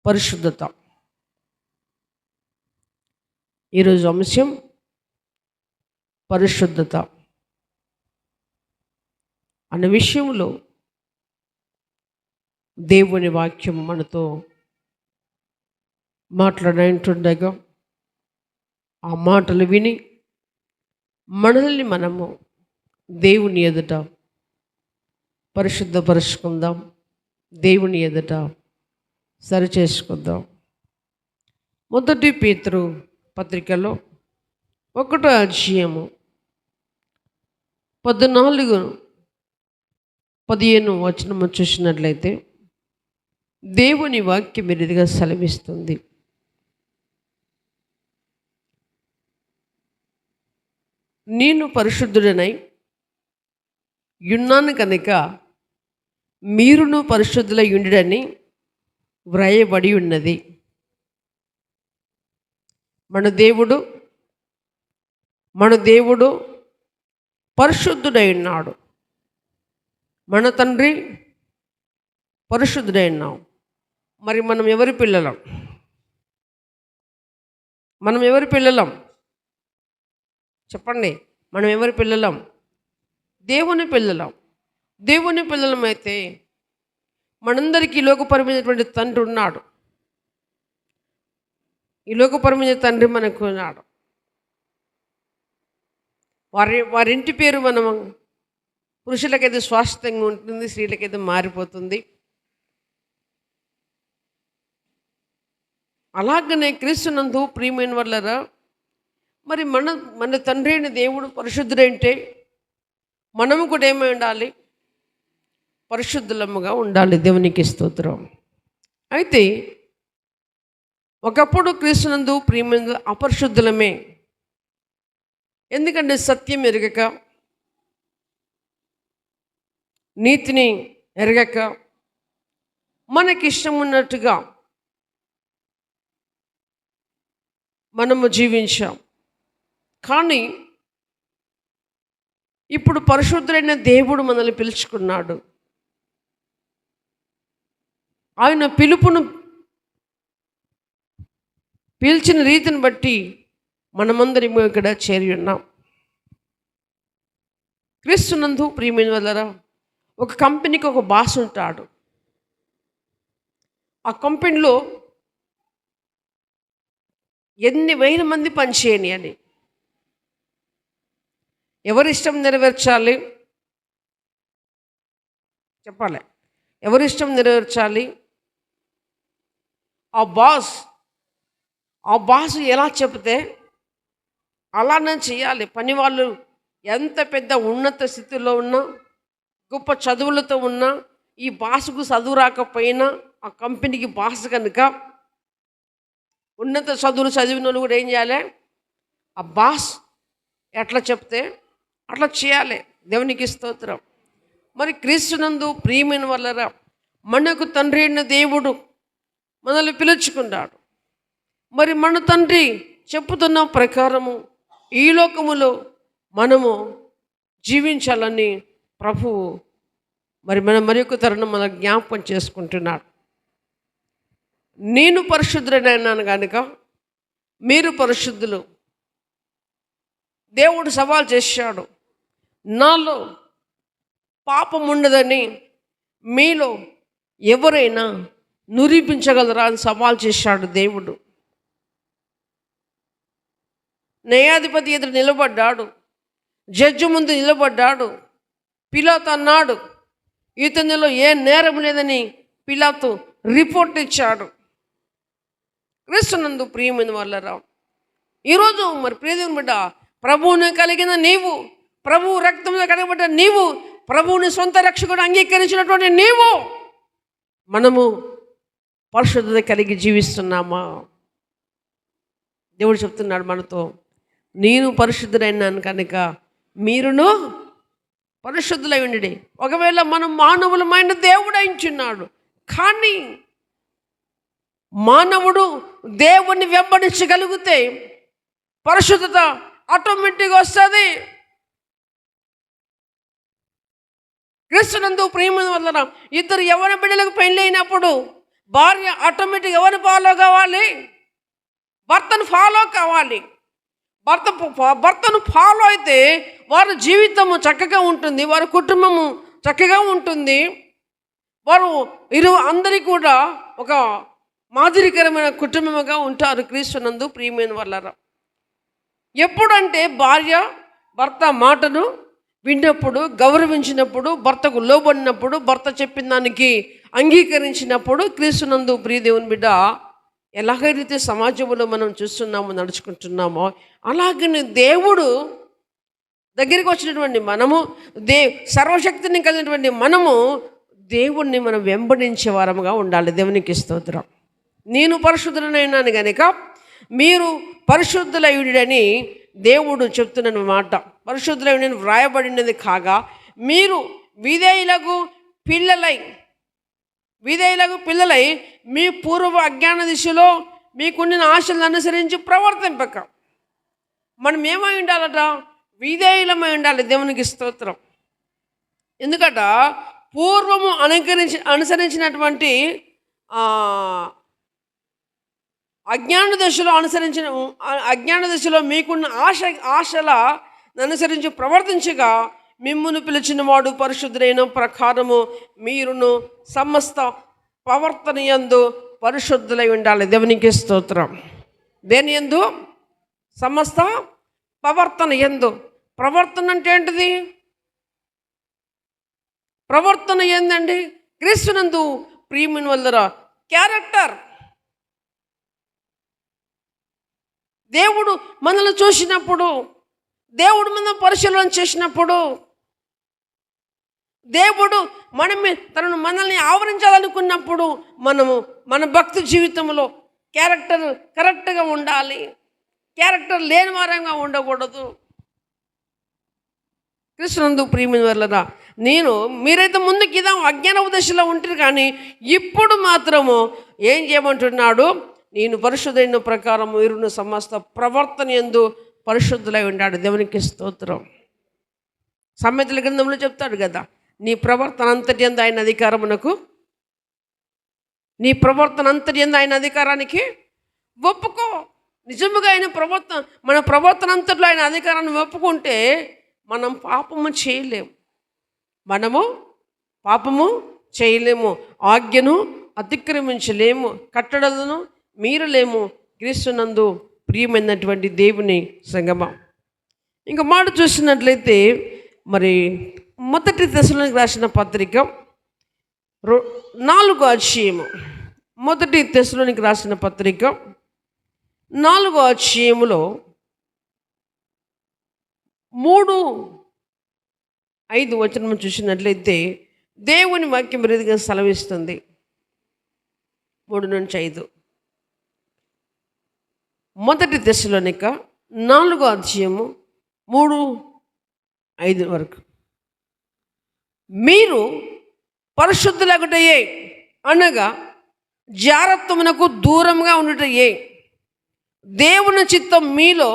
పరిశుద్ధత. ఈరోజు అంశం పరిశుద్ధత అన్న విషయంలో దేవుని వాక్యం మనతో మాట్లాడుతుండగా ఆ మాటలు విని మనల్ని మనము దేవుని ఎదుట పరిశుద్ధపరుచుకుందాం, దేవుని ఎదుట సరిచేసుకుందాం. మొదటి పేతురు పత్రికలో 1వ అధ్యాయము 14-15 వచనము చూసినట్లయితే దేవుని వాక్యం మీరుగా సెలవిస్తుంది. నేను పరిశుద్ధుడనై యున్నాను కనుక మీరును పరిశుద్ధులై ఉండుడని వ్రాయబడి ఉన్నది. మన దేవుడు పరిశుద్ధుడై ఉన్నాడు. మన తండ్రి పరిశుద్ధుడై ఉన్నాం. మరి మనం ఎవరి పిల్లలం? చెప్పండి, మనం ఎవరి పిల్లలం? దేవుని పిల్లలం. దేవుని పిల్లలమైతే మనందరికీ లోకపరమైనటువంటి తండ్రి ఉన్నాడు. ఈ లోకపరమైన తండ్రి మనకు ఉన్నాడు. వారింటి పేరు మనం పురుషులకైతే స్వాస్థ్యంగా ఉంటుంది, స్త్రీలకైతే మారిపోతుంది. అలాగనే క్రీస్తునందు ప్రియమైన వాళ్ళరా, మరి మన తండ్రి అయిన దేవుడు పరిశుద్ధుడంటే మనము కూడా ఏమై ఉండాలి? పరిశుద్ధులముగా ఉండాలి. దేవునికి స్తోత్రం. అయితే ఒకప్పుడు క్రీస్తునందు ప్రియమైన అపరిశుద్ధులమే. ఎందుకంటే సత్యం ఎరగక, నీతిని ఎరగక, మనకిష్టం ఉన్నట్టుగా మనము జీవించాం. కానీ ఇప్పుడు పరిశుద్ధులైన దేవుడు మనల్ని పిలుచుకున్నాడు. ఆయన పిలిచిన రీతిని బట్టి మనమందరం ఇక్కడ చేరి ఉన్నాం. క్రీస్తునందు ప్రియమైన వాళ్ళరా, ఒక కంపెనీకి ఒక బాస్ ఉంటాడు. ఆ కంపెనీలో ఎన్ని వేల మంది పనిచేయని అని ఎవరిష్టం నెరవేర్చాలి? చెప్పాలి, ఎవరిష్టం నెరవేర్చాలి? ఆ బాస్ ఎలా చెప్తే అలానే చేయాలి. పని వాళ్ళు ఎంత పెద్ద ఉన్నత స్థితిలో ఉన్నా, గొప్ప చదువులతో ఉన్నా, ఈ బాసుకు చదువు రాకపోయినా ఆ కంపెనీకి బాస్ కనుక ఉన్నత చదువులు చదివిన వాళ్ళు కూడా ఏం చేయాలి? ఆ బాస్ ఎట్లా చెప్తే అట్లా చేయాలి. దేవునికి స్తోత్రం. మరి క్రీస్తునందు ప్రియమైన వాళ్ళరా, మనకు తండ్రి అయిన దేవుడు మనల్ని పిలుచుకున్నాడు. మరి మన తండ్రి చెప్పుతున్న ప్రకారము ఈ లోకములో మనము జీవించాలని ప్రభువు మరి ఒక తరుణం మన జ్ఞాపకం చేసుకుంటున్నాడు. నేను పరిశుద్ధుడైనాను కనుక మీరు పరిశుద్ధులు. దేవుడు సవాల్ చేశాడు, నాలో పాపం ఉండదని మీలో ఎవరైనా నిరూపించగలరా అని సవాల్ చేశాడు దేవుడు. న్యాయాధిపతి ఎదురు నిలబడ్డాడు, జడ్జి ముందు నిలబడ్డాడు. పిలాతు అన్నాడు, ఇతనిలో ఏ నేరం లేదని పిలాతు రిపోర్ట్ ఇచ్చాడు. క్రీస్తునందు ప్రియమైన వాళ్ళరా, ఈరోజు మరి ప్రియదేవుని బిడ్డ, ప్రభువుని కలిగిన నీవు, ప్రభువు రక్తంలో కడగబడ్డ నీవు, ప్రభువుని సొంత రక్షకుడు అంగీకరించినటువంటి నీవు, మనము పరిశుద్ధత కలిగి జీవిస్తున్నామా? దేవుడు చెప్తున్నాడు మనతో, నేను పరిశుద్ధుడైనాను కనుక మీరును పరిశుద్ధులై ఉండి. ఒకవేళ మనం మానవులమైన దేవుడు అయించున్నాడు, కానీ మానవుడు దేవుణ్ణి వెంబడించగలిగితే పరిశుద్ధత ఆటోమేటిక్గా వస్తుంది. క్రీస్తునందు ప్రేమ వలన ఇద్దరు యవ్వన బిడ్డలకు పెళ్ళి అయినప్పుడు భార్య ఆటోమేటిక్ ఎవరిని ఫాలో కావాలి? భర్తను ఫాలో కావాలి. భర్తను ఫాలో అయితే వారి జీవితము చక్కగా ఉంటుంది, వారి కుటుంబము చక్కగా ఉంటుంది, వారు అందరికీ కూడా ఒక మాదిరికరమైన కుటుంబముగా ఉంటారు. క్రీస్తునందు ప్రియమైన వాళ్ళరా, ఎప్పుడంటే భార్య భర్త మాటను విన్నప్పుడు, గౌరవించినప్పుడు, భర్తకు లోబడినప్పుడు, భర్త చెప్పిన దానికి అంగీకరించినప్పుడు, క్రీస్తునందు ప్రియ దేవుని బిడ్డ ఎలాగైతే సమాజంలో మనం చూస్తున్నామో, నడుచుకుంటున్నామో, అలాగనే దేవుడు దగ్గరికి వచ్చినటువంటి మనము, సర్వశక్తిని కలిగినటువంటి మనము దేవుణ్ణి మనం వెంబడించే వారముగా ఉండాలి. దేవునికి స్తోత్రం. నేను పరిశుద్ధులనైనాను గనుక మీరు పరిశుద్ధులయుడని దేవుడు చెప్తున్న మాట. పరిశుద్ధులయుడని వ్రాయబడినది కాగా మీరు విధేయులకు పిల్లలై మీ పూర్వ అజ్ఞాన దిశలో మీకున్న ఆశలను అనుసరించి ప్రవర్తింపక. మనం ఏమై ఉండాలట? విధేయులమై ఉండాలి. దేవునికి స్తోత్రం. ఎందుకట? పూర్వము అనుసరించినటువంటి అజ్ఞాన దశలో మీకున్న ఆశల అనుసరించి ప్రవర్తించగా మిమ్మును పిలిచిన వాడు పరిశుద్ధులైన ప్రకారము మీరును సమస్త ప్రవర్తన యందు పరిశుద్ధులై ఉండాలి. దేవునికి స్తోత్రం. దేని యందు? సమస్త ప్రవర్తన యందు. ప్రవర్తన అంటే ఏంటిది? ప్రవర్తన ఏందండి? క్రీస్తునందు ప్రియమైన వాళ్ళరా క్యారెక్టర్. దేవుడు మనల్ని చూసినప్పుడు, దేవుడు మనం పరిశీలన చేసినప్పుడు, దేవుడు మనల్ని ఆవరించాలనుకున్నప్పుడు మన భక్తి జీవితంలో క్యారెక్టర్ కరెక్ట్గా ఉండాలి. క్యారెక్టర్ లేని వారంగా ఉండకూడదు. క్రీస్తునందు ప్రియమైన వాళ్ళరా, మీరైతే ముందుకి ఇదా అజ్ఞాన దశలో ఉంటారు, కానీ ఇప్పుడు మాత్రము ఏం చేయమంటున్నాడు? నేను పరిశుద్ధైన ప్రకారం వీరును సమస్త ప్రవర్తన యందు పరిశుద్ధులై ఉన్నాడు. దేవునికి స్తోత్రం. సామెతల గ్రంథంలో చెప్తాడు కదా, నీ ప్రవర్తన అంతటి యందు ఆయన అధికారానికి ఒప్పుకో. నిజముగా మన ప్రవర్తన అంతట్లో ఆయన అధికారాన్ని ఒప్పుకుంటే మనం పాపము చేయలేము, ఆజ్ఞను అతిక్రమించలేము, కట్టడలను మీరలేము. క్రీస్తునందు ప్రియమైనటువంటి దేవుని సంగమా, ఇంకా మాట చూసినట్లయితే మరి మొదటి తెస్సలోనికీయులకు రాసిన పత్రిక 4వ అధ్యాయము, మొదటి తెస్సలోనికీయులకు రాసిన పత్రిక 4వ అధ్యాయములో 3-5 వచనం చూసినట్లయితే దేవుని వాక్యం రీతిగా సెలవిస్తుంది. 3-5 మొదటి తెస్సలోనిక 4వ అధ్యాయము 3-5 వరకు. మీరు పరిశుద్ధులగుటయే అనగా జారత్వమునకు దూరంగా ఉండుటయే దేవుని చిత్తం మీలో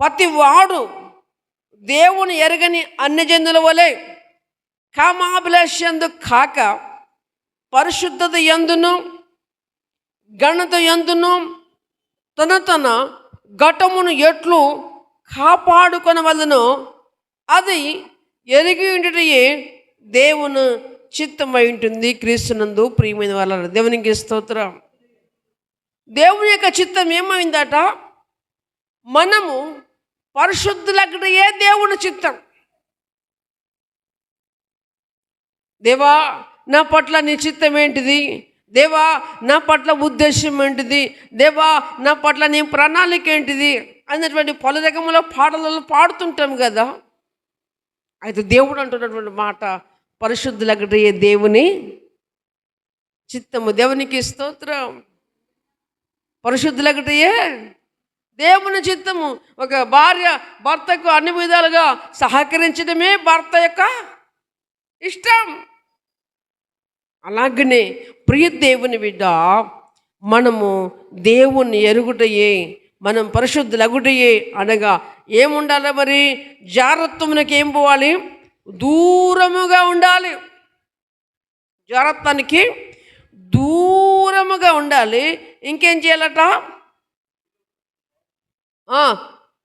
ప్రతి వాడు దేవుని ఎరగని అన్యజనుల వలె కామాభిలాషందు కాక పరిశుద్ధత యందును ఘనత యందును తన ఘటమును ఎట్లు కాపాడుకొనవలెనో అది ఎరిగి ఉండుటయే దేవుని చిత్తమై ఉంటుంది. క్రీస్తునందు ప్రియమైన వాళ్ళ దేవునికి స్తోత్రం. దేవుని యొక్క చిత్తం ఏమైందట? మనము పరిశుద్ధులగుటయే దేవుని చిత్తం. దేవా నా పట్ల నీ చిత్తం ఏంటిది? దేవా నా పట్ల ఉద్దేశం ఏంటిది? దేవా నా పట్ల నీ ప్రణాళిక ఏంటిది అన్నటువంటి పలు రకముల పాటలలో పాడుతుంటాం కదా. అయితే దేవుడు అంటున్నటువంటి మాట పరిశుద్ధులగుటయే దేవుని చిత్తము. దేవునికి స్తోత్రం. పరిశుద్ధులగుటయే దేవుని చిత్తము. ఒక భార్య భర్తకు అన్ని విధాలుగా సహకరించడమే భర్త యొక్క ఇష్టం. అలాగనే ప్రియ దేవుని బిడ్డ, మనము దేవుణ్ణి ఎరుగుటయే, మనం పరిశుద్ధులగుటయే అనగా ఏముండాలి మరి? జారత్వమునకు ఏం పోవాలి? దూరముగా ఉండాలి. జారత్వానికి దూరముగా ఉండాలి. ఇంకేం చేయాలట?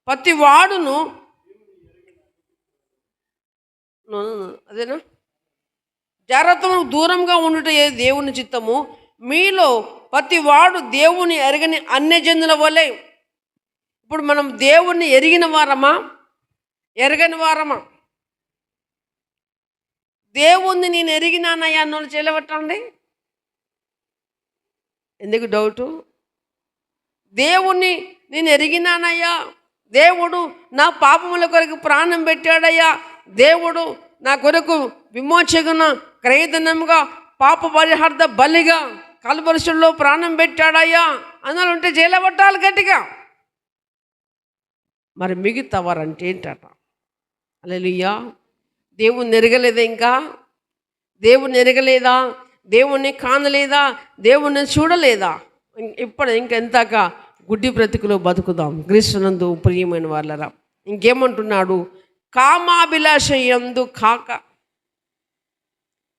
ప్రతి వాడును అదేనా, జాగ్రత్తను దూరంగా ఉండుట దేవుని చిత్తము. మీలో ప్రతి వాడు దేవుని ఎరగని అన్యజనుల వలె. ఇప్పుడు మనం దేవుణ్ణి ఎరిగిన వారమా, ఎరగని వారమా? దేవుణ్ణి నేను ఎరిగినానయ్యా అన్నోళ్ళు చేయలేవట్టండి. ఎందుకు డౌటు? దేవుణ్ణి నేను ఎరిగినానయ్యా, దేవుడు నా పాపముల కొరకు ప్రాణం పెట్టాడయ్యా, దేవుడు నా కొరకు విమోచన క్రయధనముగా పాప పరిహార్థ బలిగా కల్వరిశుల్లో ప్రాణం పెట్టాడయ్యా అన్నలు ఉంటే చేయలేబట్టాలి గట్టిగా. మరి మిగతా వారంటే ఏంటట? హల్లెలూయా. దేవుణ్ణి ఎరగలేదా? ఇంకా దేవుణ్ణి ఎరగలేదా? దేవుణ్ణి కానలేదా? దేవుణ్ణి చూడలేదా? ఇప్పుడు ఇంకెంతక గుడ్డి బ్రతుకులో బతుకుదాం క్రీస్తునందు ప్రియమైన వాళ్ళరా. ఇంకేమంటున్నాడు? కామాభిలాష యందు కాక.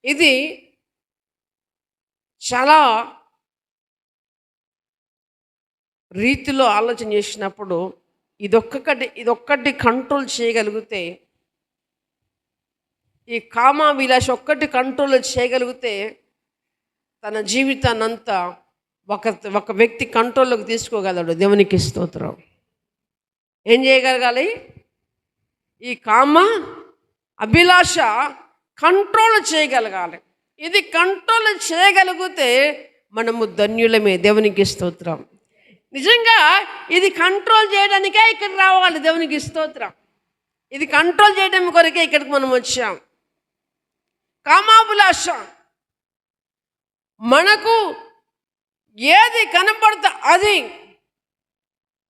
ఇది చాలా రీతిలో ఆలోచన చేసినప్పుడు ఇదొక్కటి కంట్రోల్ చేయగలిగితే, ఈ కామాభిలాష ఒక్కటి కంట్రోల్ చేయగలిగితే తన జీవితాన్నంతా ఒక వ్యక్తి కంట్రోల్లోకి తీసుకోగలడు. దేవునికి స్తోత్రం. ఏం చేయగలగాలి? ఈ కామ అభిలాష కంట్రోల్ చేయగలగాలి. ఇది కంట్రోల్ చేయగలిగితే మనము ధన్యులమే. దేవునికి స్తోత్రం. నిజంగా ఇది కంట్రోల్ చేయడానికే ఇక్కడ రావాలి. దేవునికి స్తోత్రం. ఇది కంట్రోల్ చేయడం కొరకే ఇక్కడికి మనం వచ్చాం. కామాభిలాష మనకు ఏది కనపడతా అది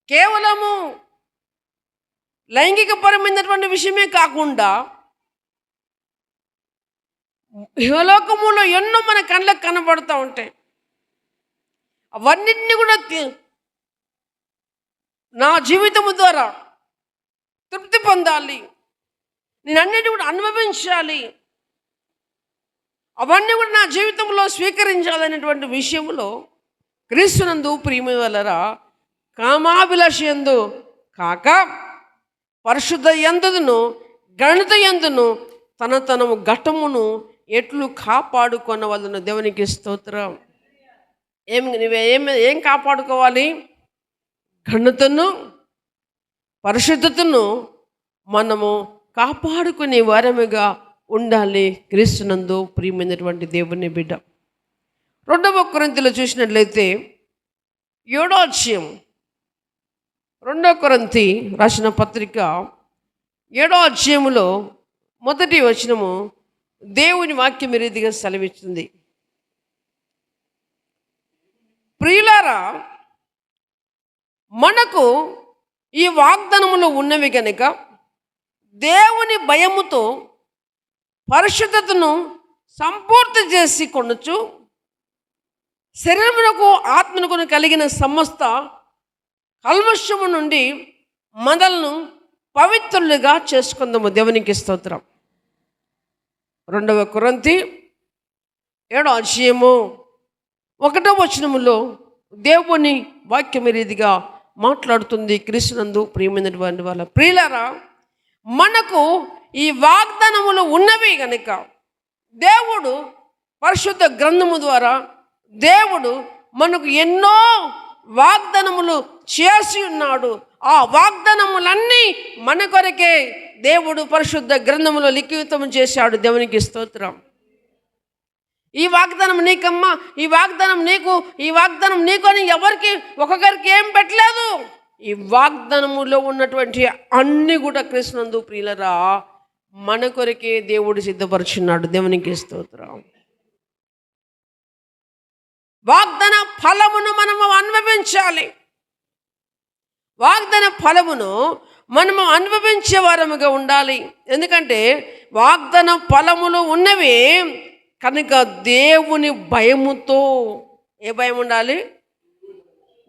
కేవలము లైంగికపరమైనటువంటి విషయమే కాకుండా ఇహలోకములో ఎన్నో మన కళ్ళకు కనపడుతూ ఉంటాయి. అవన్నిటిని కూడా నా జీవితము ద్వారా తృప్తి పొందాలి, నేను అన్నిటి కూడా అనుభవించాలి, అవన్నీ కూడా నా జీవితంలో స్వీకరించాలనేటువంటి విషయంలో క్రీస్తునందు ప్రియమైన వాళ్ళరా, కామాభిలాష యందు కాక పరిశుద్ధ యందును గణిత యందును తనము ఘటమును ఎట్లు కాపాడుకున్న వాళ్ళను. దేవునికి స్తోత్రం. ఏం కాపాడుకోవాలి? ఘనతను పరిశుద్ధతను మనము కాపాడుకునే వారముగా ఉండాలి క్రీస్తునందు ప్రియమైనటువంటి దేవుని బిడ్డ. 2 కొరింథీలో చూసినట్లయితే 7వ అధ్యాయం, 2 కొరింథీ రాసిన పత్రిక 7వ అధ్యాయములో 1వ వచనము దేవుని వాక్యం ఈ రీతిగా సెలవిస్తుంది. ప్రియులారా, మనకు ఈ వాగ్దానములు ఉన్నవి కనుక దేవుని భయముతో పరిశుద్ధతను సంపూర్తి చేసి కొనుచు శరీరమునకు ఆత్మనకు కలిగిన సమస్త కల్మషము నుండి మనలను పవిత్రులుగా చేసుకుందాము. దేవునికి స్తోత్రం. 2 కొరింథీ 7వ అధ్యాయము 1వ వచనములో దేవుని వాక్యం రీతిగా మాట్లాడుతుంది. క్రీస్తునందు ప్రియమైనటువంటి వాళ్ళ ప్రియులారా, మనకు ఈ వాగ్దానములు ఉన్నవి కనుక దేవుడు పరిశుద్ధ గ్రంథము ద్వారా దేవుడు మనకు ఎన్నో వాగ్దానములు చేసి ఉన్నాడు. ఆ వాగ్దానములన్నీ మన కొరకే దేవుడు పరిశుద్ధ గ్రంథములో లిఖితం చేశాడు. దేవునికి స్తోత్రం. ఈ వాగ్దానం నీకమ్మా, ఈ వాగ్దానం నీకు, ఈ వాగ్దానం నీకు అని ఎవరికి ఒక్కొక్కరికి ఏం పెట్టలేదు. ఈ వాగ్దానములో ఉన్నటువంటి అన్ని కూడా కృష్ణందు ప్రియులరా మన కొరకే దేవుడు సిద్ధపరుచున్నాడు. దేవునికి స్తోత్రం. వాగ్దాన ఫలమును మనము అనుభవించాలి. వాగ్దాన ఫలమును మనము అనుభవించే వారముగా ఉండాలి. ఎందుకంటే వాగ్దాన ఫలములు ఉన్నవి కనుక దేవుని భయముతో. ఏ భయం ఉండాలి?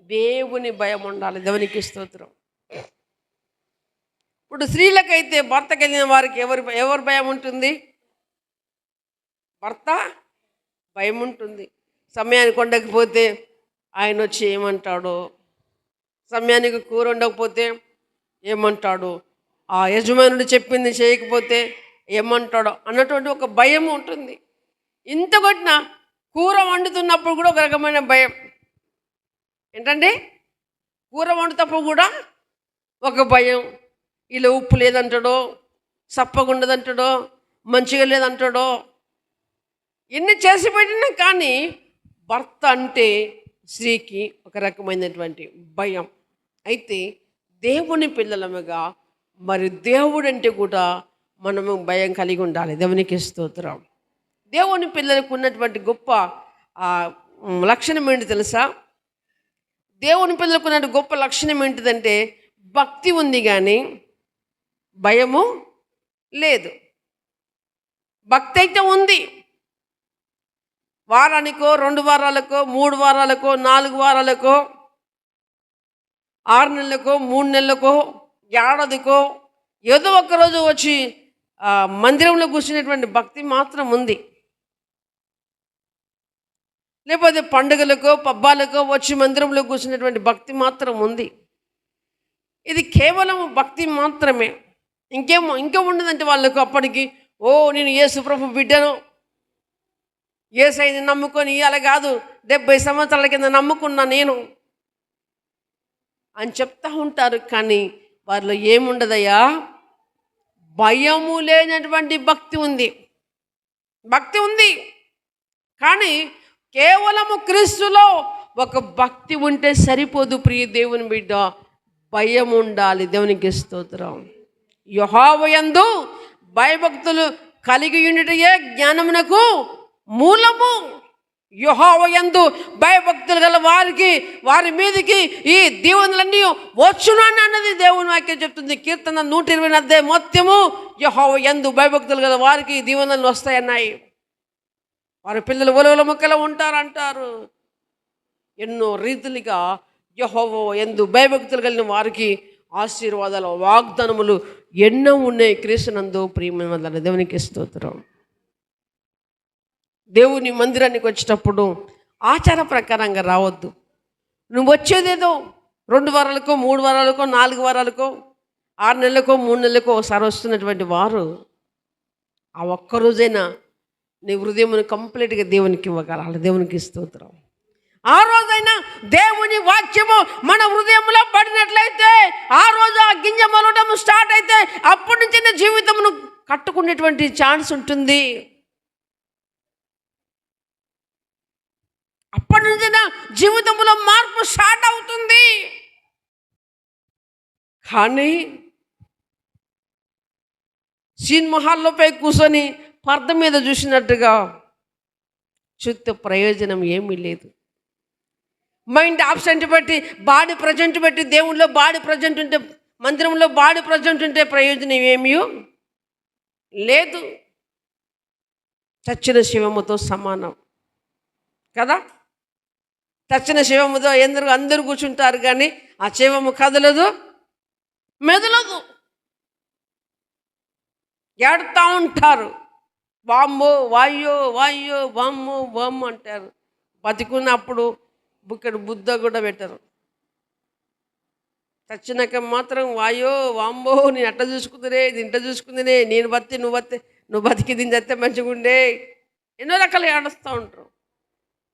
దేవుని భయం ఉండాలి. దేవునికి స్తోత్రం. ఇప్పుడు స్త్రీలకైతే భర్తకి వెళ్ళిన వారికి ఎవరు భయం ఉంటుంది? భర్త భయం ఉంటుంది. సమయానికి వండకపోతే ఆయన వచ్చి ఏమంటాడో, సమయానికి కూర ఉండకపోతే ఏమంటాడు, ఆ యజమానుడు చెప్పింది చేయకపోతే ఏమంటాడో అన్నటువంటి ఒక భయం ఉంటుంది. ఇంత కొట్టిన కూర వండుతున్నప్పుడు కూడా ఒక రకమైన భయం. ఏంటండి, కూర వండుతప్పుడు కూడా ఒక భయం. ఇలా ఉప్పు లేదంటాడో, సప్పగా ఉండదంటాడో, మంచిగా లేదంటాడో, ఎన్ని చేసి పెట్టినా కానీ భర్త అంటే స్త్రీకి ఒక రకమైనటువంటి భయం. అయితే దేవుని పిల్లలముగా మరి దేవుడు అంటే కూడా మనము భయం కలిగి ఉండాలి. దేవునికి స్తోత్రం. దేవుని పిల్లలకు ఉన్నటువంటి గొప్ప లక్షణం ఏంటి తెలుసా? దేవుని పిల్లలకు ఉన్న గొప్ప లక్షణం ఏంటిదంటే భక్తి ఉంది కానీ భయము లేదు. భక్తి అయితే ఉంది. వారానికో, 2 వారాలకో, 3 వారాలకో, 4 వారాలకో, 6 నెలలకో, 3 నెలలకో, ఏడాదికో ఏదో ఒక్కరోజు వచ్చి మందిరంలో కూర్చునేటువంటి భక్తి మాత్రం ఉంది. లేకపోతే పండుగలకో పబ్బాలకో వచ్చి మందిరంలో కూర్చునేటువంటి భక్తి మాత్రం ఉంది. ఇది కేవలం భక్తి మాత్రమే. ఇంకా ఉండదంటే వాళ్ళకు అప్పటికి, ఓ నేను యేసు ప్రభు బిడ్డను, యేసయ్యని నమ్ముకొని అలా కాదు 70 సంవత్సరాల కింద నమ్ముకున్నా నేను అని చెప్తా ఉంటారు. కానీ వారిలో ఏముండదయ్యా, భయము లేనటువంటి భక్తి ఉంది. భక్తి ఉంది కానీ కేవలము క్రీస్తులో ఒక భక్తి ఉంటే సరిపోదు. ప్రియ దేవుని బిడ్డ, భయం ఉండాలి. దేవునికి స్తోత్రం. యెహోవా యందు భయభక్తులు కలిగి ఉండుటయే జ్ఞానమునకు మూలము. యెహోవా యందు భయభక్తులు గల వారికి, వారి మీదకి ఈ దీవెనలన్నీ వచ్చును అన్నది దేవుని వాక్యం చెప్తుంది. కీర్తన 120 మొత్తము యెహోవా యందు భయభక్తులు గల వారికి దీవెనలు వస్తాయన్నాయి. వారి పిల్లలు ఒలవల మొక్కలు ఉంటారంటారు. ఎన్నో రీతులుగా యెహోవా యందు భయభక్తులు కలిగిన వారికి ఆశీర్వాదాలు, వాగ్దానములు ఎన్నో ఉన్నాయి. క్రీస్తునందు ప్రియమైన దేవునికి స్తోత్రం. దేవుని మందిరానికి వచ్చేటప్పుడు ఆచార ప్రకారంగా రావద్దు. నువ్వు వచ్చేదేదో 2 వారాలకో, 3 వారాలకో, 4 వారాలకో, 6 నెలలకో, 3 నెలలకో ఒకసారి వస్తున్నటువంటి వారు ఆ ఒక్కరోజైనా నీ హృదయమును కంప్లీట్గా దేవునికి ఇవ్వగలగాలి. దేవునికి స్తోత్రం. ఆ రోజైనా దేవుని వాక్యము మన హృదయంలో పడినట్లయితే, ఆ రోజు ఆ గింజ మొలవడం స్టార్ట్ అయితే అప్పటి నుంచి నా జీవితమును కట్టుకునేటువంటి ఛాన్స్ ఉంటుంది. అప్పటి నుంచి నా జీవితంలో మార్పు స్టార్ట్ అవుతుంది. కానీ సినిమాహాల్లోపై కూర్చొని పర్ద మీద చూసినట్టుగా చూస్తే ప్రయోజనం ఏమీ లేదు. మైండ్ ఆబ్సెంట్ పెట్టి, బాడీ ప్రజెంట్ పెట్టి, దేవుళ్ళో బాడీ ప్రజెంట్ ఉంటే, మందిరంలో బాడీ ప్రజెంట్ ఉంటే ప్రయోజనం ఏమీ లేదు. చచ్చిన శివముతో సమానం కదా. చచ్చిన శివముతో అందరూ కూర్చుంటారు కానీ ఆ శివము కదలదు, మెదలదు, ఏడుతూ ఉంటారు. వామ్మో వాయ్యో వాయ్యో వామ్మో వామ్మో అంటారు. బతికున్నప్పుడు బుక్కడు బుద్ధ కూడా పెట్టరు. చచ్చినాక మాత్రం వాయో వామ్మో నేను అట్ట చూసుకుందినే, ఇది ఇంట చూసుకుందినే, నేను బతి నువ్వు బతికి దీని చస్తే మంచిగా ఉండే, ఎన్నో రకాలు ఏడుస్తూ ఉంటారు.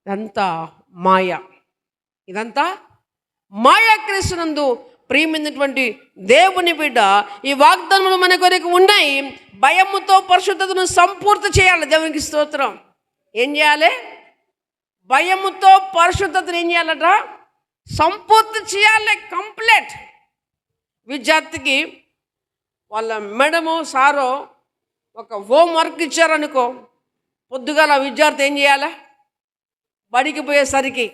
ఇదంతా మాయ. ఇదంతా మాయా. క్రీస్తునందు ప్రియమైనటువంటి దేవుని బిడ్డ, ఈ వాగ్దానములు మన కొరకు ఉన్నాయి. భయముతో పరిశుద్ధతను సంపూర్తి చేయాలి. దేవునికి స్తోత్రం. ఏం చేయాలి? భయముతో పరిశుద్ధతను ఏం చేయాలట? సంపూర్తి చేయాలి, కంప్లీట్. విద్యార్థికి వాళ్ళ మేడమో సారో ఒక హోంవర్క్ ఇచ్చారనుకో, పొద్దుగాల విద్యార్థి ఏం చేయాలి? బడికి పోయేసరికి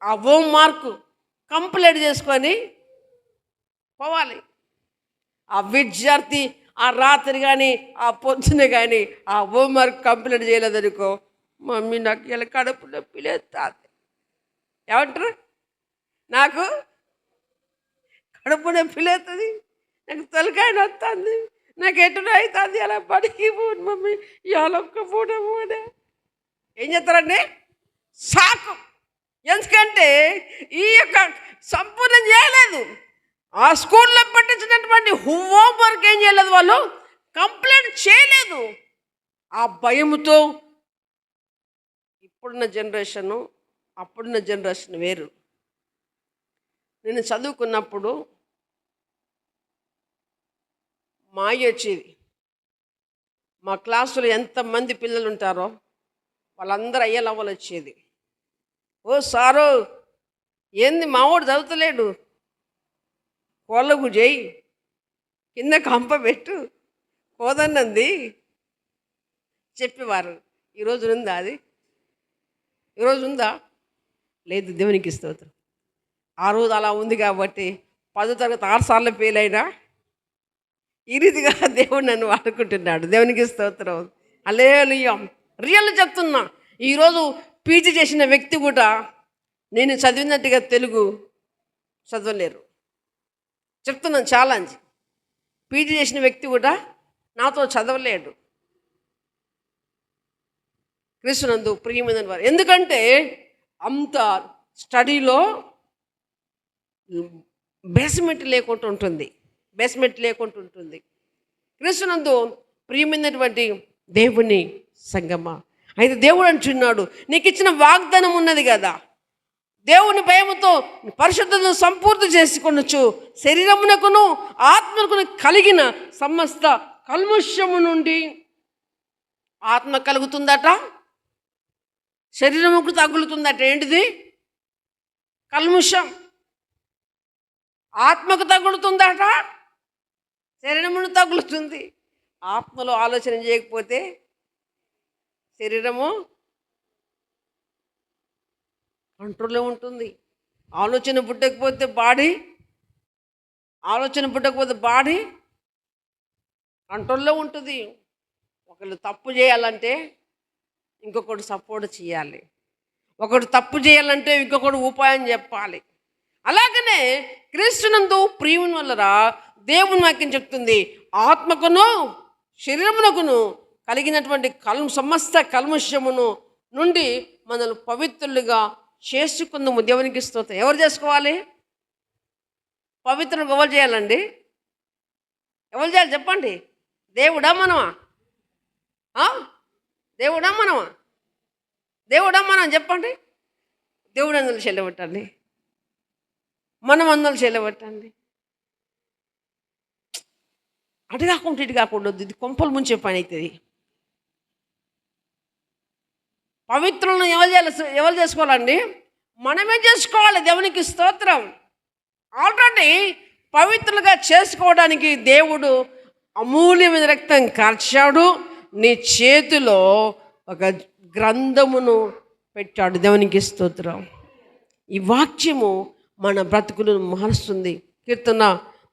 ఆ హోంవర్క్ కంప్లీట్ చేసుకొని పోవాలి. ఆ విద్యార్థి ఆ రాత్రి కానీ ఆ పొద్దున కానీ ఆ హోంవర్క్ కంప్లీట్ చేయలేదనుకో, మమ్మీ నాకు ఇలా కడుపు నొప్పి లేస్తుంది. ఏమంటారు? నాకు కడుపు నొప్పి లేస్తుంది, నాకు తలకాయ వస్తుంది, నాకు ఎటున అవుతుంది, అలా బడికి పోను మమ్మీ, ఇవాళ ఒక్క పూట పోనే. ఏం చేస్తారండి? సాకు. ఎందుకంటే ఈ యొక్క సంపూర్ణం చేయలేదు. ఆ స్కూల్లో పెట్టించినటువంటి హోంవర్క్ ఏం చేయలేదు, వాళ్ళు కంప్లీట్ చేయలేదు. ఆ భయముతో ఇప్పుడున్న జనరేషను అప్పుడున్న జనరేషన్ వేరు. నేను చదువుకున్నప్పుడు మా అయ్య వచ్చేది, మా క్లాసులో ఎంతమంది పిల్లలు ఉంటారో వాళ్ళందరూ అయ్యలవ్వలు వచ్చేది. ఓ సారు, ఏంది మావాడు చదువుతలేడు, కోళ్ళకు చేయి, కింద కంప పెట్టు, కోదన్నంది చెప్పేవారు. ఈరోజు ఉందా అది? ఈరోజు ఉందా? లేదు. దేవునికి స్తోత్రం. ఆ రోజు అలా ఉంది కాబట్టి 10వ తరగతి 6 సార్లు ఫెయిల్ అయినా ఈ రీతిగా దేవుడు నన్ను వాడుకుంటున్నాడు. దేవునికి స్తోత్రం. హల్లెలూయా. రియల్ చెప్తున్నా, ఈరోజు పీజీ చేసిన వ్యక్తి కూడా నేను చదివినట్టుగా తెలుగు చదవలేరు. చెప్తున్నాను ఛాలెంజ్. పీజీ చేసిన వ్యక్తి కూడా నాతో చదవలేడు. క్రీస్తునందు ప్రియమైన వారు, ఎందుకంటే అంత స్టడీలో బేస్మెంట్ లేకుండా ఉంటుంది. క్రీస్తునందు ప్రియమైనటువంటి దేవుని సంగమా, అయితే దేవుడు అంటున్నాడు, నీకు ఇచ్చిన వాగ్దానం ఉన్నది కదా, దేవుని భయముతో పరిశుద్ధతను సంపూర్తి చేసుకొనొచ్చు, శరీరమునకును ఆత్మకును కలిగిన సమస్త కల్మషము నుండి. ఆత్మ కలుగుతుందట, శరీరముకు తగులుతుందట. ఏంటిది? కల్ముషం. ఆత్మకు తగులుతుందట, శరీరమును తగులుతుంది. ఆత్మలో ఆలోచన చేయకపోతే శరీరము కంట్రోల్లో ఉంటుంది. ఆలోచన పుట్టకపోతే బాడీ కంట్రోల్లో ఉంటుంది. ఒకళ్ళు తప్పు చేయాలంటే ఇంకొకటి సపోర్ట్ చేయాలి, ఒకడు తప్పు చేయాలంటే ఇంకొకటి ఉపాయం చెప్పాలి. అలాగనే క్రీస్తునందు ప్రియముని వల్లరా దేవుని వాక్యం చెప్తుంది, ఆత్మకును శరీరమునకును కలిగినటువంటి సమస్త కల్మషమును నుండి మనల్ని పవిత్రులుగా చేసుకుందాము. దేవునికి స్తోత్రం. ఎవరు చేసుకోవాలి? పవిత్రులు ఎవరు చేయాలండి? ఎవరు చేయాలి చెప్పండి? దేవుడా మనమా? దేవుడా మనం చెప్పండి. దేవుడు అందరూ చెల్లబట్టండి, మనం అందరూ చెల్లబట్టండి. అటు కాకుండా ఇటు కాకుండా ఇది కొంపలు ముంచే పని అవుతుంది. పవిత్రులను ఎవరు చేసుకోవాలండి? మనమే చేసుకోవాలి. దేవునికి స్తోత్రం. ఆల్రెడీ పవిత్రులుగా చేసుకోవడానికి దేవుడు అమూల్యమైన రక్తం కార్చాడు. నీ చేతిలో ఒక గ్రంథమును పెట్టాడు. దేవునికి స్తోత్రం. ఈ వాక్యము మన బ్రతుకులను మారుస్తుంది. కీర్తన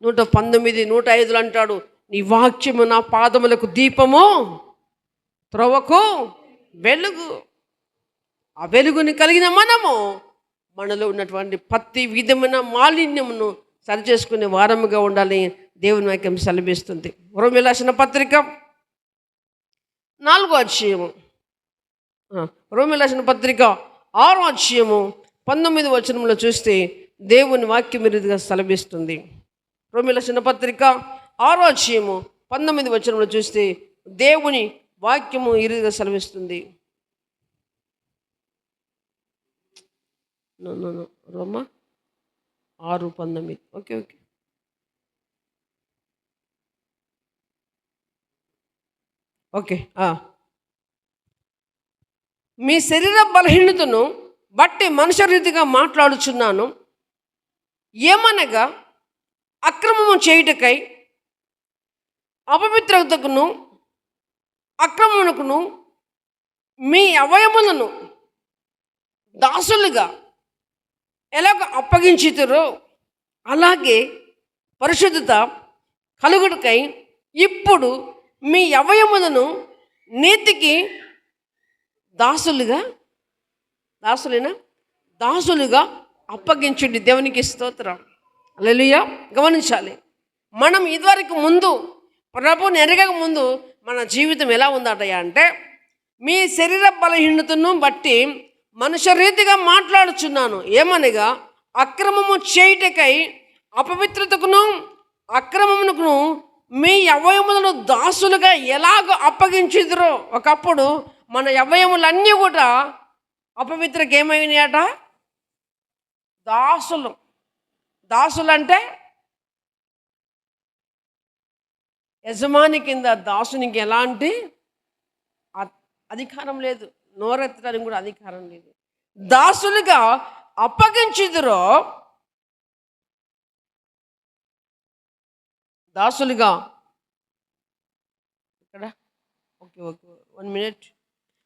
119, 105 అంటాడు, నీ వాక్యము నా పాదములకు దీపము, త్రోవకు వెలుగు. ఆ వెలుగుని కలిగిన మనము మనలో ఉన్నటువంటి ప్రతి విధమైన మాలిన్యమును సరిచేసుకునే వారముగా ఉండాలి. దేవుని వాక్యం సెలవిస్తుంది. రోమీయులకు రాసిన పత్రిక 4వ అధ్యాయము, రోమీయులకు రాసిన పత్రిక 6వ అధ్యాయము 19వ వచనంలో చూస్తే దేవుని వాక్యం రీతిగా సెలవిస్తుంది. రోమీయులకు రాసిన పత్రిక 6వ అధ్యాయము 19వ వచనంలో చూస్తే దేవుని వాక్యము ఈ రీతిగా సెలవిస్తుంది. రోమా 6:19. ఓకే. మీ శరీర బలహీనతను బట్టి మనుష్య రీతిగా మాట్లాడుచున్నాను. ఏమనగా అక్రమము చేయుటకై అపవిత్రతకును అక్రమమునకును మీ అవయములను దాసులుగా ఎలాగ అప్పగించుతారో అలాగే పరిశుద్ధత కలుగుటకై ఇప్పుడు మీ అవయములను నీతికి దాసులుగా అప్పగించండి. దేవునికి స్తోత్రం. హల్లెలూయా. గమనించాలి, మనం ఇదివరకు ముందు ప్రభువుని ఎరగక ముందు మన జీవితం ఎలా ఉందటయా అంటే, మీ శరీర బలహీనతను బట్టి మనుష్య రీతిగా మాట్లాడుచున్నాను. ఏమనగా అక్రమము చేయుటకై అపవిత్రతకును అక్రమమునకును మీ అవయములను దాసులుగా ఎలాగ అప్పగించుదురో. ఒకప్పుడు మన అవయములన్నీ కూడా అపవిత్రకి ఏమైనాయట? దాసులు. దాసులు అంటే యజమాని కింద దాసునికి ఎలాంటి అధికారం లేదు, నోరెత్తడానికి కూడా అధికారం లేదు. దాసులుగా అప్పగించుదురో, దాసులుగా ఇక్కడ ఓకే 1 మినిట్.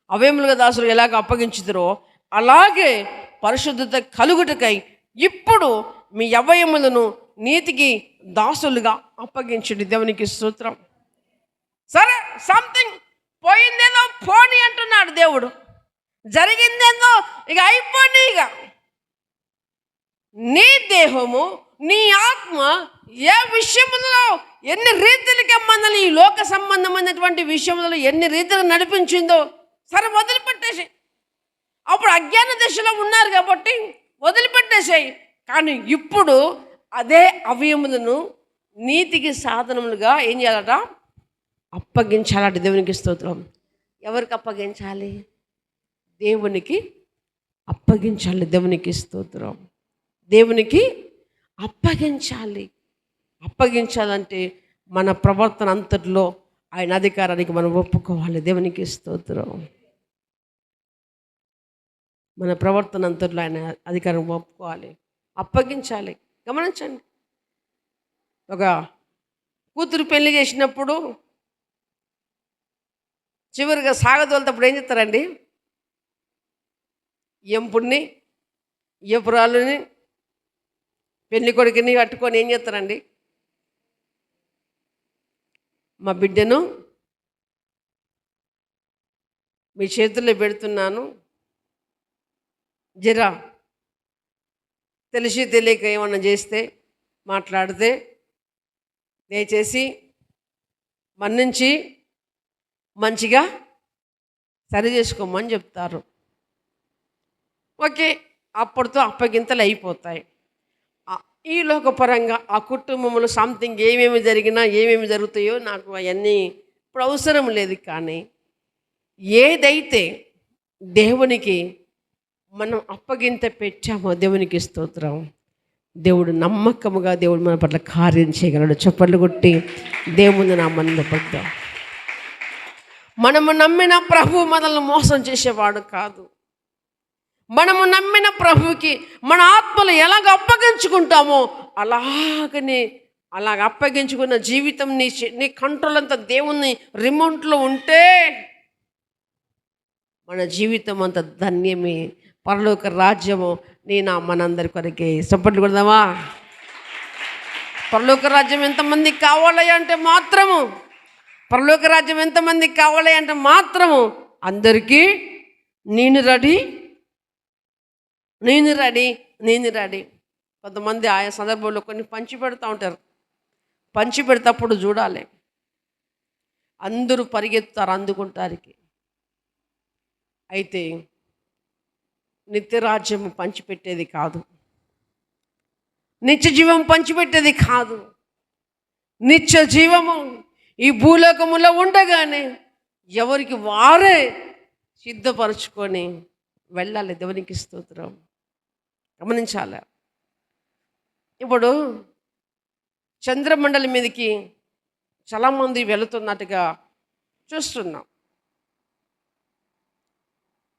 అవయములుగా దాసులు ఎలాగ అప్పగించుదురో అలాగే పరిశుద్ధత కలుగుటకై ఇప్పుడు మీ అవయములను నీతికి దాసులుగా అప్పగించండి. దేవునికి స్తోత్రం. సరే, సంథింగ్ పోయిందేదో పోనీ అంటున్నాడు దేవుడు. జరిగిందేదో ఇక అయిపోయి, ఇక నీ దేహము నీ ఆత్మ ఏ విషయములలో ఎన్ని రీతిలకి మనల్ని ఈ లోక సంబంధమైనటువంటి విషయములలో ఎన్ని రీతిలు నడిపించిందో సరే వదిలిపెట్టేసి. అప్పుడు అజ్ఞాన దశలో ఉన్నారు కాబట్టి వదిలిపెట్టేసాయి. కానీ ఇప్పుడు అదే అవయములను నీతికి సాధనములుగా ఏం చేయాలట? అప్పగించాలట. దేవునికి స్తోత్రం. ఎవరికి అప్పగించాలి? దేవునికి అప్పగించాలి. దేవునికి స్తోత్రం. దేవునికి అప్పగించాలి. అప్పగించాలంటే మన ప్రవర్తన అంతట్లో ఆయన అధికారానికి మనం ఒప్పుకోవాలి. దేవునికి స్తోత్రం. మన ప్రవర్తన అంతట్లో ఆయన అధికారం ఒప్పుకోవాలి, అప్పగించాలి. గమనించండి, ఒక కూతురు పెళ్లి చేసినప్పుడు చివరిగా సాగదోలేటప్పుడు ఏం చేస్తారండి? ఎంపుడిని ఎపురాలని పెళ్లి కొడుకుని కట్టుకొని ఏం చేస్తారండి? మా బిడ్డను మీ చేతుల్లో పెడుతున్నాను, జరా తెలిసి తెలియక ఏమన్నా చేస్తే మాట్లాడితే దయచేసి మన్నించి మంచిగా సరి చేసుకోమని చెప్తారు. ఓకే, అప్పటితో అప్పగింతలు అయిపోతాయి. ఈ లోకపరంగా ఆ కుటుంబంలో సంథింగ్ ఏమేమి జరిగినా ఏమేమి జరుగుతాయో నాకు అవన్నీ ఇప్పుడు అవసరం లేదు. కానీ ఏదైతే దేవునికి మనం అప్పగింత పెట్టామో దేవునికి స్తోత్రం. దేవుడు నమ్మకముగా దేవుడు మన పట్ల కార్యం చేయగలడు. చప్పట్లు కొట్టి దేవుని నామమున పడదాం. మనము నమ్మిన ప్రభువు మనల్ని మోసం చేసేవాడు కాదు. మనము నమ్మిన ప్రభువుకి మన ఆత్మలు ఎలాగ అప్పగించుకుంటామో అలాగ అప్పగించుకున్న జీవితం నీ కంట్రోల్ అంతా దేవుని రిమోట్లో ఉంటే మన జీవితం అంత ధన్యమే. పరలోక రాజ్యము మనందరి కొరకే. చప్పట్లు కొడదామా? పరలోక రాజ్యం ఎంతమందికి కావాలి అంటే మాత్రము, పరలోక రాజ్యం ఎంతమందికి కావాలి అంటే మాత్రము అందరికీ నేను రెడీ. కొంతమంది ఆయా సందర్భంలో కొన్ని పంచి పెడతా ఉంటారు. పంచి పెడతప్పుడు చూడాలి, అందరూ పరిగెత్తారు అందుకుంటారికి. అయితే నిత్యరాజ్యము పంచిపెట్టేది కాదు, నిత్య జీవం పంచిపెట్టేది కాదు. నిత్య జీవము ఈ భూలోకములో ఉండగానే ఎవరికి వారే సిద్ధపరచుకొని వెళ్ళాలి. దేవునికి స్తోత్రం. గమనించాలి. ఇప్పుడు చంద్రమండలి మీదకి చాలామంది వెళుతున్నట్టుగా చూస్తున్నాం.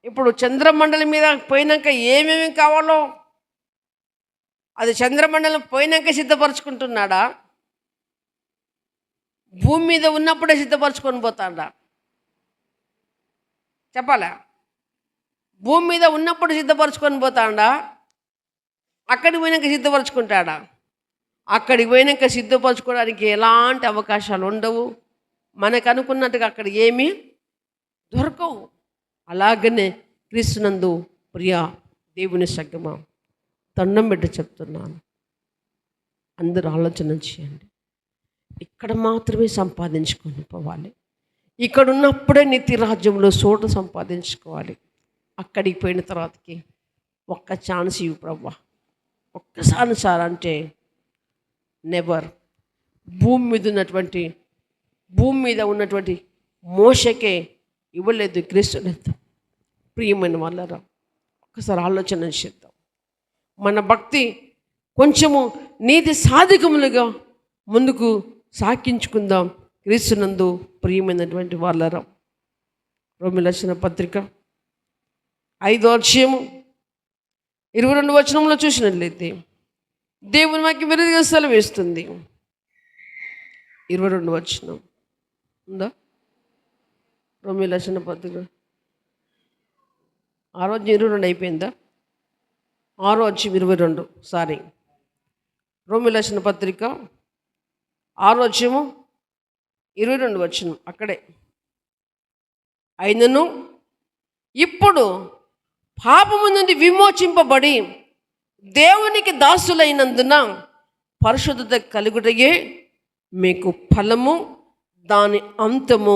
ఇప్పుడు చంద్రమండలి మీద పోయినాక ఏమేమి కావాలో అది చంద్రమండలం పోయినాక సిద్ధపరచుకుంటున్నాడా? భూమి మీద ఉన్నప్పుడే సిద్ధపరచుకొని పోతాడా? చెప్పాలా? భూమి మీద ఉన్నప్పుడు సిద్ధపరచుకొని పోతాడా? అక్కడికి పోయినాక సిద్ధపరచుకుంటాడా? అక్కడికి పోయినాక సిద్ధపరచుకోవడానికి ఎలాంటి అవకాశాలు ఉండవు. మనకు అనుకున్నట్టుగా అక్కడ ఏమీ దొరకవు. అలాగనే క్రీస్తునందు ప్రియ దేవుని సంగమా, దండం పెట్టి చెప్తున్నాను, అందరూ ఆలోచన చేయండి. ఇక్కడ మాత్రమే సంపాదించుకొని పోవాలి. ఇక్కడ ఉన్నప్పుడే నిత్య రాజ్యంలో చోటు సంపాదించుకోవాలి. అక్కడికి పోయిన తర్వాతకి ఒక్క ఛాన్స్ ఇవ్వు ప్రభా, ఒక్కసారి సార్ అంటే నెవర్. భూమి మీద ఉన్నటువంటి మోషకే ఇవ్వలేదు క్రీస్తునితో. ప్రియమైన వాళ్ళరా, ఒకసారి ఆలోచన చేద్దాం. మన భక్తి కొంచెము నీతి సాధికములుగా ముందుకు సాగించుకుందాం. క్రీస్తునందు ప్రియమైనటువంటి వాళ్ళరా, రోమీయులకు రాసిన పత్రిక 5వ అధ్యాయము 22వ వచనంలో చూసినట్లయితే దేవుని వాక్యం విరిదిగా సెలవిస్తుంది. 22వ వచనం ఉందా? రోమీయులకు రాసిన పత్రిక 6:22 అయిపోయిందా? 6:22 సారీ, రోమీయులకు రాసిన పత్రిక 6:22 వచనం అక్కడే. అయినను ఇప్పుడు పాపము నుండి విమోచింపబడి దేవునికి దాసులైనందున పరిశుద్ధత కలుగుటయే మీకు ఫలము, దాని అంతము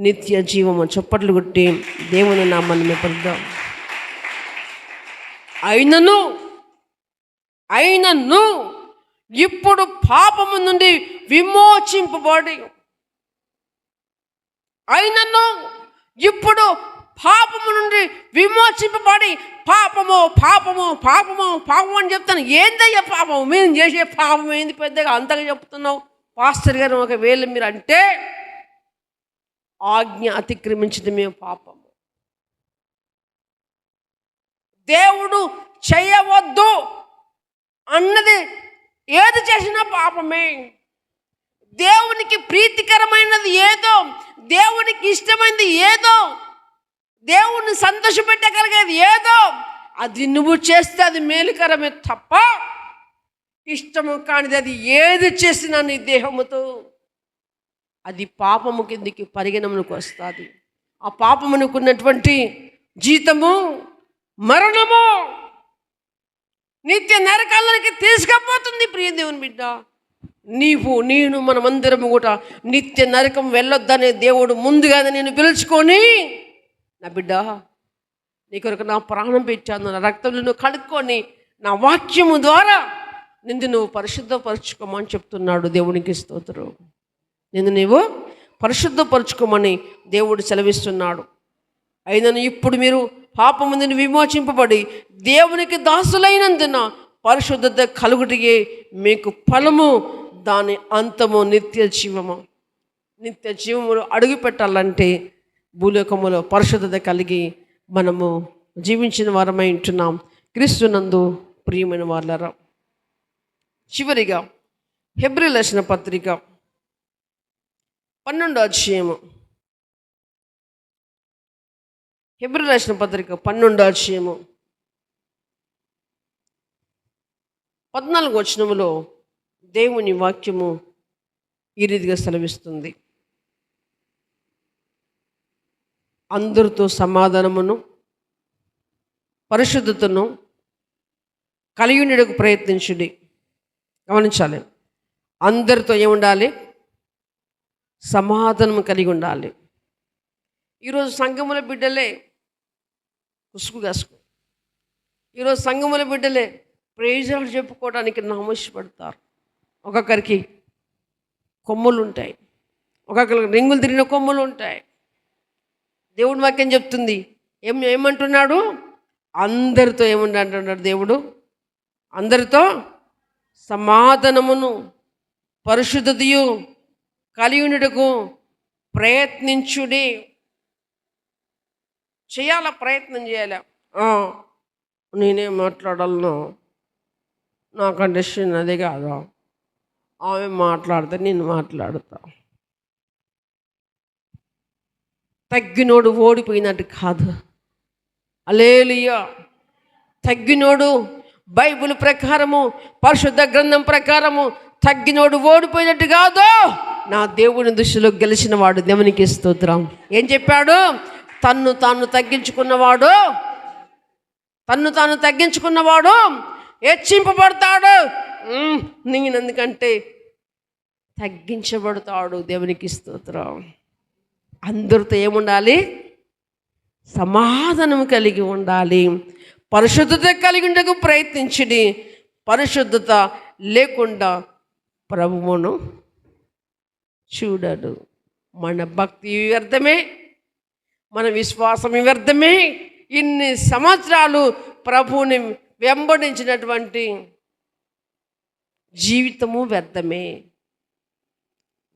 నిత్య జీవము. చప్పట్లు కొట్టి దేవుని నామాన్ని మెప్పుదాం. అయినను ఇప్పుడు పాపము నుండి విమోచింపబడి, అయినను ఇప్పుడు పాపము నుండి విమోచింపబడి, పాపము పాపము పాపము పాపము అని చెప్తాను. ఏందయ్యా పాపము? మేము చేసే పాపం ఏంది పెద్దగా అంతగా చెప్తున్నావు పాస్టర్ గారు? ఒకవేళ మీరు అంటే ఆజ్ఞ అతిక్రమించడమే పాపము. దేవుడు చేయవద్దు అన్నది ఏది చేసినా పాపమే. దేవునికి ప్రీతికరమైనది ఏదో, దేవునికి ఇష్టమైనది ఏదో, దేవుణ్ణి సంతోషపెట్టగలిగేది ఏదో అది నువ్వు చేస్తే అది మేలుకరమే తప్ప ఇష్టము కానిది అది ఏది చేసినా నీ దేహముతో అది పాపము కిందికి పరిగణములకు వస్తుంది. ఆ పాపమునకున్నటువంటి జీతము మరణము, నిత్య నరకాలకి తీసుకపోతుంది. ప్రియ దేవుని బిడ్డ, నేను మనమందరము కూడా నిత్య నరకం వెళ్ళొద్దనే దేవుడు ముందుగానే నేను పిలుచుకొని, నా బిడ్డ నీ కొరకు నా ప్రాణం పెట్టాను, నా రక్తంలో నువ్వు కడుక్కొని నా వాక్యము ద్వారా నువ్వు పరిశుద్ధపరచుకోమని చెప్తున్నాడు. దేవునికి స్తోత్రం. నీవు పరిశుద్ధపరచుకోమని దేవుడు సెలవిస్తున్నాడు. అయినను ఇప్పుడు మీరు పాపము నుండి విమోచింపబడి దేవునికి దాసులైనందున పరిశుద్ధత కలుగుటయే మీకు ఫలము, దాని అంతము నిత్య జీవము. నిత్య జీవములు అడుగు పెట్టాలంటే భూలోకములో పరిశుద్ధత కలిగి మనము జీవించిన వారమై ఉంటున్నాం. క్రీస్తునందు ప్రియమైన వాళ్ళరా, చివరిగా హెబ్రీయులకు రాసిన పత్రిక 12వ అధ్యాయము, హెబ్రీయులకు రాసిన పత్రిక 12వ అధ్యాయము 14వ వచనములో దేవుని వాక్యము ఈ రీతిగా సెలవిస్తుంది. అందరితో సమాధానమును పరిశుద్ధతను కలిగి ఉండడానికి ప్రయత్నించుడి. గమనించాలి, అందరితో ఏముండాలి? సమాధానం కలిగి ఉండాలి. ఈరోజు సంఘముల బిడ్డలే కుసుకు కాసుకు, ఈరోజు సంఘముల బిడ్డలే ప్రైజులు చెప్పుకోవడానికి నామోషపడతారు. ఒక్కొక్కరికి కొమ్ములు ఉంటాయి, ఒక్కొక్కరికి రింగులు తిరిగిన కొమ్ములు ఉంటాయి. దేవుడి వాక్యం చెప్తుంది, ఏమంటున్నాడు? అందరితో ఏమంటున్నాడు దేవుడు? అందరితో సమాధానమును పరిశుద్ధతయు కలిగి ఉండుటకు ప్రయత్నించుడి. చేయాల, ప్రయత్నం చేయాలి. నేనేం మాట్లాడాలను, నా కండిషన్ అదే కాదు, ఆమె మాట్లాడితే నేను మాట్లాడతా. తగ్గినోడు ఓడిపోయినట్టు కాదు. హల్లెలూయా. తగ్గినోడు బైబిల్ ప్రకారము, పరిశుద్ధ గ్రంథం ప్రకారము తగ్గినోడు ఓడిపోయినట్టు కాదు. నా దేవుని దృష్టిలో గెలిచిన వాడు. దేవునికి స్తోత్రం. ఏం చెప్పాడు? తన్ను తాను తగ్గించుకున్నవాడు హెచ్చింపబడతాడు. నేనెందుకంటే తగ్గించబడతాడు. దేవునికి స్తోత్రం. అందరితో ఏముండాలి? సమాధానం కలిగి ఉండాలి. పరిశుద్ధత కలిగి ఉండకు ప్రయత్నించండి. పరిశుద్ధత లేకుండా ప్రభువును చూడడు. మన భక్తి వ్యర్థమే, మన విశ్వాసం వ్యర్థమే. ఇన్ని సంవత్సరాలు ప్రభువుని వెంబడించినటువంటి జీవితము వ్యర్థమే.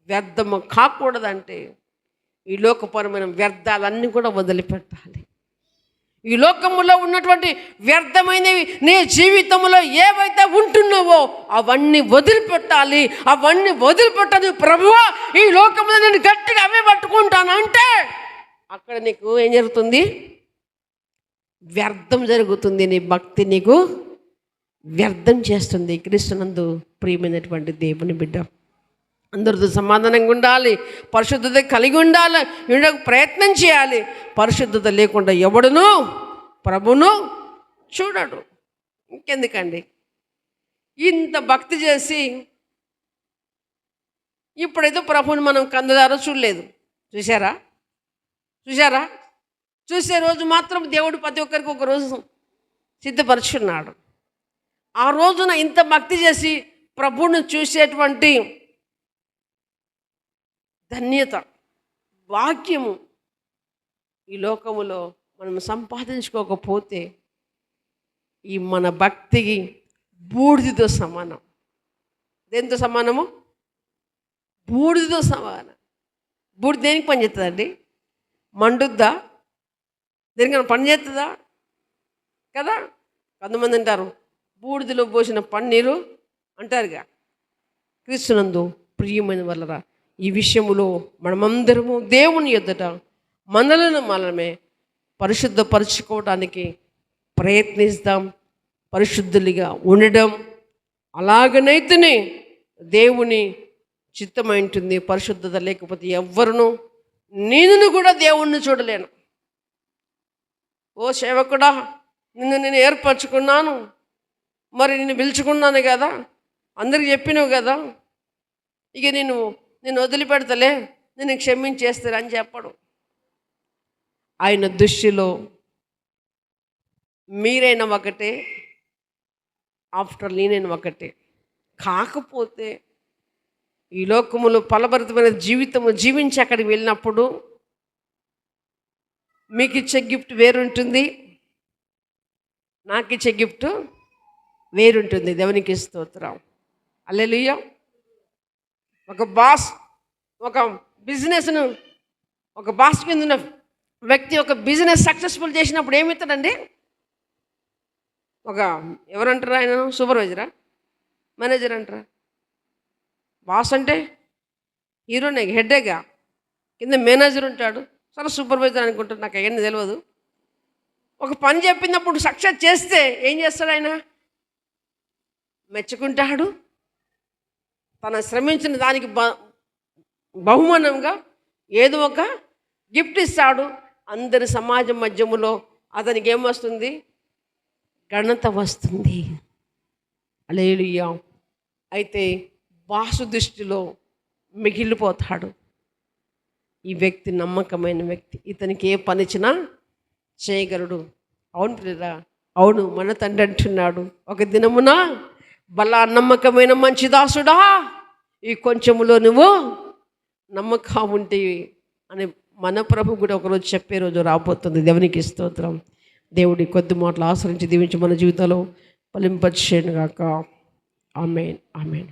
వ్యర్థము కాకూడదంటే ఈ లోకపరమైన వ్యర్థాలన్నీ కూడా వదిలిపెట్టాలి. ఈ లోకములో ఉన్నటువంటి వ్యర్థమైనవి నీ జీవితంలో ఏవైతే ఉంటున్నావో అవన్నీ వదిలిపెట్టాలి. అవన్నీ వదిలిపెట్టదు. ప్రభువా, ఈ లోకంలో నేను గట్టిగా అవే పట్టుకుంటాను అంటే అక్కడ నీకు ఏం జరుగుతుంది? వ్యర్థం జరుగుతుంది. నీ భక్తి నీకు వ్యర్థం చేస్తుంది. క్రీస్తునందు ప్రియమైనటువంటి దేవుని బిడ్డ, అందరితో సమాధానంగా ఉండాలి. పరిశుద్ధత కలిగి ఉండాలి. ఉండకు ప్రయత్నం చేయాలి. పరిశుద్ధత లేకుండా ఎవడును ప్రభును చూడడు. ఇంకెందుకండి ఇంత భక్తి చేసి ఇప్పుడైతే ప్రభుని మనం కందదారో చూడలేదు. చూసారా? చూసే రోజు మాత్రం దేవుడు ప్రతి ఒక్కరికి ఒక రోజు సిద్ధపరుచున్నాడు. ఆ రోజున ఇంత భక్తి చేసి ప్రభువును చూసేటువంటి ధన్యత, వాక్యము ఈ లోకములో మనం సంపాదించుకోకపోతే ఈ మన భక్తికి బూడిదతో సమానం. దేనితో సమానము? బూడిదతో సమానం. బూడిద దేనికి పని చేస్తుందండి? మండుద్దా? దేనికైనా పని చేస్తుందా? కదా. కొంతమంది అంటారు బూడిదలో పోసిన పన్నీరు అంటారుగా. క్రీస్తునందు ప్రియమైన వల్లరా ఈ విషయములో మనమందరము దేవుని ఎదుట మనమే పరిశుద్ధపరచుకోవడానికి ప్రయత్నిస్తాం. పరిశుద్ధులుగా ఉండడం అలాగనైతేనే దేవుని చిత్తమైంటుంది. పరిశుద్ధత లేకపోతే ఎవ్వరును, నేను కూడా దేవుణ్ణి చూడలేను. ఓ సేవకుడా, నేను ఏర్పరచుకున్నాను, మరి నిన్ను పిలుచుకున్నాను కదా, అందరికి చెప్పినావు కదా, ఇక నేను వదిలిపెడతలే, నేను క్షమించేస్తాను అని చెప్పడు. ఆయన దృష్టిలో మీరైనా ఒకటే, ఆఫ్టర్ నేనైనా ఒకటే. కాకపోతే ఈ లోకములో ఫలభరితమైన జీవితము జీవించి అక్కడికి వెళ్ళినప్పుడు మీకు ఇచ్చే గిఫ్ట్ వేరుంటుంది, నాకు ఇచ్చే గిఫ్ట్ వేరుంటుంది. దేవునికి స్తోత్రం. హల్లెలూయా. ఒక బాస్ ఒక బాస్ కింద ఉన్న వ్యక్తి ఒక బిజినెస్ సక్సెస్ఫుల్ చేసినప్పుడు ఏమిస్తాడండి? ఎవరంటారా ఆయన? సూపర్వైజరా, మేనేజర్ అంటారా? బాస్ అంటే హీరోనే, హెడ్డేగా. కింద మేనేజర్ ఉంటాడు, సరే సూపర్వైజర్ అనుకుంటాడు, నాకు అవన్నీ తెలియదు. ఒక పని చెప్పినప్పుడు సక్సెస్ చేస్తే ఏం చేస్తాడు ఆయన? మెచ్చుకుంటాడు. తన శ్రమించిన దానికి బహుమానంగా ఏదో ఒక గిఫ్ట్ ఇస్తాడు. అందరి సమాజం మధ్యములో అతనికి ఏమొస్తుంది? ఘనత వస్తుంది. హల్లెలూయా. అయితే బాసు దృష్టిలో మిగిలిపోతాడు. ఈ వ్యక్తి నమ్మకమైన వ్యక్తి, ఇతనికి ఏ పనిచ్చినా చేయగలడు. అవును ప్రియరా, అవును. మన తండ్రి అంటున్నాడు, ఒక దినమున బలా నమ్మకమైన మంచి దాసుడా, ఈ కొంచెములో నువ్వు నమ్మకం ఉంటేవి అని మన ప్రభు కూడా ఒకరోజు చెప్పే రోజు రాబోతుంది. దేవునికి స్తోత్రం. దేవుడి కొద్ది మాటలు ఆశ్రయించి దీవించి మన జీవితంలో ఫలింపచేయును గాక. ఆమేన్, ఆమేన్.